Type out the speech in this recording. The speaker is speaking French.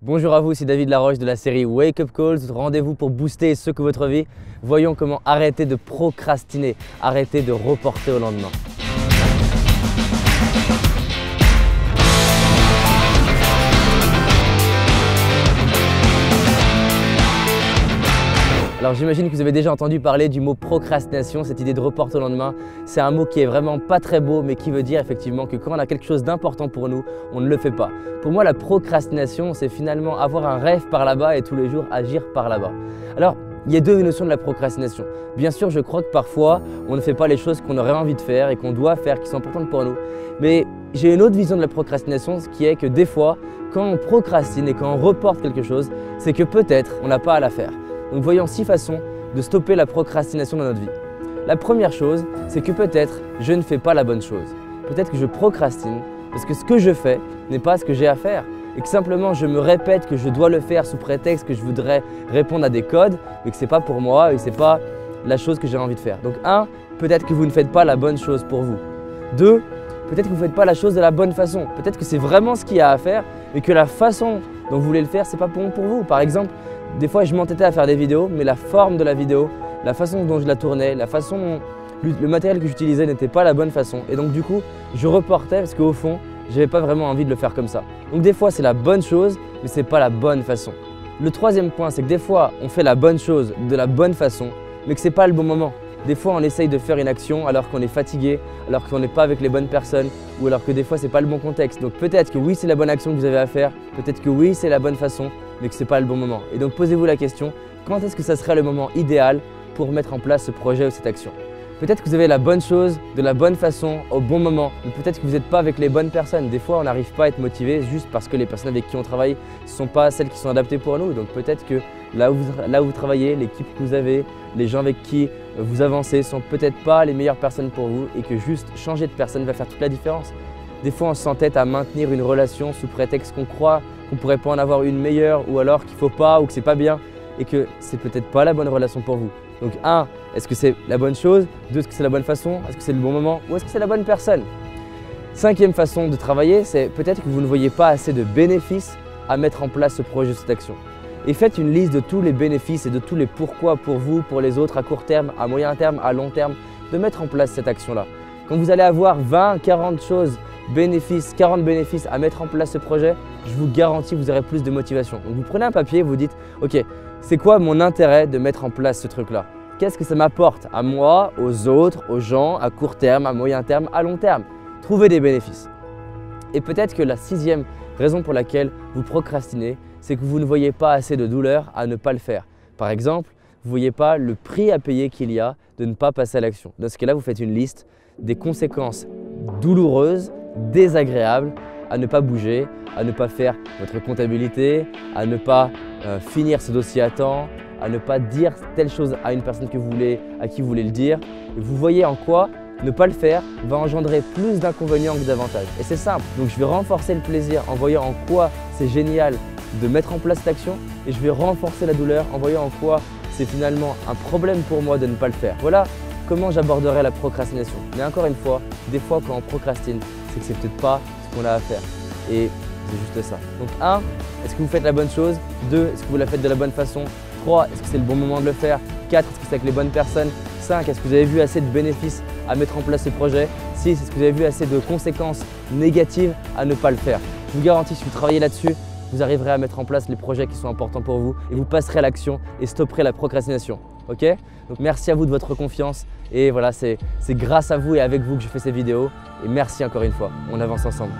Bonjour à vous, c'est David Laroche de la série Wake Up Calls. Rendez-vous pour booster et secouer votre vie. Voyons comment arrêter de procrastiner, arrêter de reporter au lendemain. Alors j'imagine que vous avez déjà entendu parler du mot procrastination, cette idée de reporter au lendemain. C'est un mot qui est vraiment pas très beau, mais qui veut dire effectivement que quand on a quelque chose d'important pour nous, on ne le fait pas. Pour moi, la procrastination, c'est finalement avoir un rêve par là-bas et tous les jours agir par là-bas. Alors, il y a deux notions de la procrastination. Bien sûr, je crois que parfois, on ne fait pas les choses qu'on aurait envie de faire et qu'on doit faire, qui sont importantes pour nous. Mais j'ai une autre vision de la procrastination, ce qui est que des fois, quand on procrastine et quand on reporte quelque chose, c'est que peut-être on n'a pas à la faire. Donc voyons 6 façons de stopper la procrastination dans notre vie. La première chose, c'est que peut-être je ne fais pas la bonne chose. Peut-être que je procrastine parce que ce que je fais n'est pas ce que j'ai à faire et que simplement je me répète que je dois le faire sous prétexte que je voudrais répondre à des codes mais que ce n'est pas pour moi et que ce n'est pas la chose que j'ai envie de faire. Donc 1, peut-être que vous ne faites pas la bonne chose pour vous. 2, peut-être que vous ne faites pas la chose de la bonne façon. Peut-être que c'est vraiment ce qu'il y a à faire mais que la façon dont vous voulez le faire, ce n'est pas bon pour vous. Par exemple, des fois, je m'entêtais à faire des vidéos, mais la forme de la vidéo, la façon dont je la tournais, la façon dont le matériel que j'utilisais n'était pas la bonne façon. Et donc du coup, je reportais parce qu'au fond, je n'avais pas vraiment envie de le faire comme ça. Donc des fois, c'est la bonne chose, mais ce n'est pas la bonne façon. Le troisième point, c'est que des fois, on fait la bonne chose de la bonne façon, mais que ce n'est pas le bon moment. Des fois, on essaye de faire une action alors qu'on est fatigué, alors qu'on n'est pas avec les bonnes personnes ou alors que des fois, ce n'est pas le bon contexte. Donc peut-être que oui, c'est la bonne action que vous avez à faire, peut-être que oui, c'est la bonne façon, mais que ce n'est pas le bon moment. Et donc posez-vous la question, quand est-ce que ça serait le moment idéal pour mettre en place ce projet ou cette action? Peut-être que vous avez la bonne chose de la bonne façon au bon moment, mais peut-être que vous n'êtes pas avec les bonnes personnes. Des fois, on n'arrive pas à être motivé juste parce que les personnes avec qui on travaille ne sont pas celles qui sont adaptées pour nous. Donc peut-être que là où vous travaillez, l'équipe que vous avez, les gens avec qui vous avancez ne sont peut-être pas les meilleures personnes pour vous et que juste changer de personne va faire toute la différence. Des fois, on s'entête à maintenir une relation sous prétexte qu'on croit qu'on ne pourrait pas en avoir une meilleure ou alors qu'il ne faut pas ou que ce n'est pas bien et que c'est peut-être pas la bonne relation pour vous. Donc 1, est-ce que c'est la bonne chose? 2, est-ce que c'est la bonne façon? Est-ce que c'est le bon moment? Ou est-ce que c'est la bonne personne? 5e façon de travailler, c'est peut-être que vous ne voyez pas assez de bénéfices à mettre en place ce projet, cette action. Et faites une liste de tous les bénéfices et de tous les pourquoi pour vous, pour les autres, à court terme, à moyen terme, à long terme, de mettre en place cette action-là. Quand vous allez avoir 20, 40 choses, 40 bénéfices à mettre en place ce projet, je vous garantis que vous aurez plus de motivation. Donc vous prenez un papier et vous dites « Ok, c'est quoi mon intérêt de mettre en place ce truc-là? Qu'est-ce que ça m'apporte à moi, aux autres, aux gens, à court terme, à moyen terme, à long terme ?» Trouvez des bénéfices. Et peut-être que la 6e raison pour laquelle vous procrastinez, c'est que vous ne voyez pas assez de douleur à ne pas le faire. Par exemple, vous ne voyez pas le prix à payer qu'il y a de ne pas passer à l'action. Dans ce cas-là, vous faites une liste des conséquences douloureuses, désagréables à ne pas bouger, à ne pas faire votre comptabilité, à ne pas finir ce dossier à temps, à ne pas dire telle chose à une personne à qui vous voulez le dire. Et vous voyez en quoi ne pas le faire va engendrer plus d'inconvénients que d'avantages. Et c'est simple, donc je vais renforcer le plaisir en voyant en quoi c'est génial de mettre en place cette action et je vais renforcer la douleur en voyant en quoi c'est finalement un problème pour moi de ne pas le faire. Voilà comment j'aborderai la procrastination. Mais encore une fois, des fois quand on procrastine, c'est que c'est peut-être pas ce qu'on a à faire. Et c'est juste ça. Donc 1, est-ce que vous faites la bonne chose? 2, est-ce que vous la faites de la bonne façon? 3, est-ce que c'est le bon moment de le faire? 4, est-ce que c'est avec les bonnes personnes? 5, est-ce que vous avez vu assez de bénéfices à mettre en place ce projet? 6, est-ce que vous avez vu assez de conséquences négatives à ne pas le faire? Je vous garantis, si vous travaillez là-dessus, vous arriverez à mettre en place les projets qui sont importants pour vous et vous passerez à l'action et stopperez la procrastination. Ok? Donc merci à vous de votre confiance et voilà, c'est grâce à vous et avec vous que je fais ces vidéos et merci encore une fois, on avance ensemble.